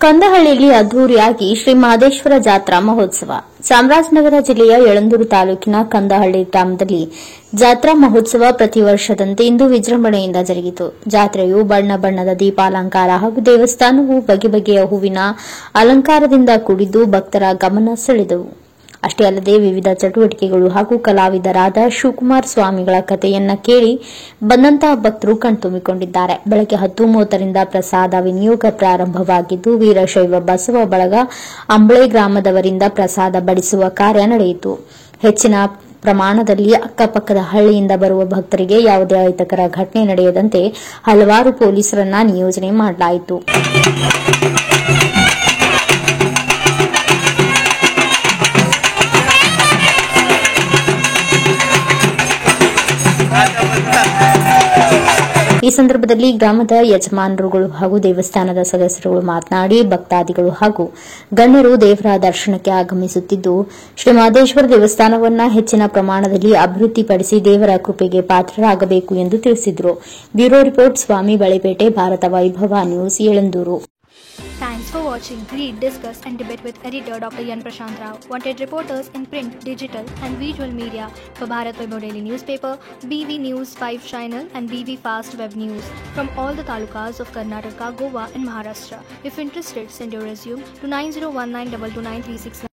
ಕಂದಹಳ್ಳಿಯಲ್ಲಿ ಅದ್ದೂರಿಯಾಗಿ ಶ್ರೀ ಮಹದೇಶ್ವರ ಜಾತ್ರಾ ಮಹೋತ್ಸವ. ಚಾಮರಾಜನಗರ ಜಿಲ್ಲೆಯ ಯಳಂದೂರು ತಾಲೂಕಿನ ಕಂದಹಳ್ಳಿ ಗ್ರಾಮದಲ್ಲಿ ಜಾತ್ರಾ ಮಹೋತ್ಸವ ಪ್ರತಿ ವರ್ಷದಂತೆ ಇಂದು ವಿಜೃಂಭಣೆಯಿಂದ ಜರುಗಿತು. ಜಾತ್ರೆಯು ಬಣ್ಣ ಬಣ್ಣದ ದೀಪಾಲಂಕಾರ ಹಾಗೂ ದೇವಸ್ಥಾನವು ಬಗೆ ಬಗೆಯ ಹೂವಿನ ಅಲಂಕಾರದಿಂದ ಕೂಡಿದ್ದು ಭಕ್ತರ ಗಮನ ಸೆಳೆದವು. ಅಷ್ಟೇ ಅಲ್ಲದೆ ವಿವಿಧ ಚಟುವಟಿಕೆಗಳು ಹಾಗೂ ಕಲಾವಿದರಾದ ಶಿವಕುಮಾರ ಸ್ವಾಮಿಗಳ ಕಥೆಯನ್ನ ಕೇಳಿ ಬಂದಂತಹ ಭಕ್ತರು ಕಣ್ತುಂಬಿಕೊಂಡಿದ್ದಾರೆ. ಬೆಳಗ್ಗೆ 10:30ರಿಂದ ಪ್ರಸಾದ ವಿನಿಯೋಗ ಪ್ರಾರಂಭವಾಗಿದ್ದು ವೀರಶೈವ ಬಸವ ಬಳಗ ಅಂಬಳೆ ಗ್ರಾಮದವರಿಂದ ಪ್ರಸಾದ ಬಡಿಸುವ ಕಾರ್ಯ ನಡೆಯಿತು. ಹೆಚ್ಚಿನ ಪ್ರಮಾಣದಲ್ಲಿ ಅಕ್ಕಪಕ್ಕದ ಹಳ್ಳಿಯಿಂದ ಬರುವ ಭಕ್ತರಿಗೆ ಯಾವುದೇ ಅಹಿತಕರ ಘಟನೆ ನಡೆಯದಂತೆ ಹಲವಾರು ಪೊಲೀಸರನ್ನ ನಿಯೋಜನೆ ಮಾಡಲಾಯಿತು. ಈ ಸಂದರ್ಭದಲ್ಲಿ ಗ್ರಾಮದ ಯಜಮಾನರುಗಳು ಹಾಗೂ ದೇವಸ್ಥಾನದ ಸದಸ್ಯರುಗಳು ಮಾತನಾಡಿ ಭಕ್ತಾದಿಗಳು ಹಾಗೂ ಗಣ್ಯರು ದೇವರ ದರ್ಶನಕ್ಕೆ ಆಗಮಿಸುತ್ತಿದ್ದು ಶ್ರೀ ಮಹದೇಶ್ವರ ದೇವಸ್ಥಾನವನ್ನು ಹೆಚ್ಚಿನ ಪ್ರಮಾಣದಲ್ಲಿ ಅಭಿವೃದ್ಧಿಪಡಿಸಿ ದೇವರ ಕೃಪೆಗೆ ಪಾತ್ರರಾಗಬೇಕು ಎಂದು ತಿಳಿಸಿದರು. ಬ್ಯೂರೋ ರಿಪೋರ್ಟ್ ಸ್ವಾಮಿ ಬಳೆಪೇಟೆ, ಭಾರತ ವೈಭವ news, Yelandur. Thanks for watching. Read, discuss and debate with editor Dr. Yan Prashant Rao. Wanted reporters in print, digital and visual media for Bharat Vaibhav Daily Newspaper, BV News 5 Channel and BV Fast Web News from all the talukas of Karnataka, Goa and Maharashtra. If interested, send your resume to 9019229369.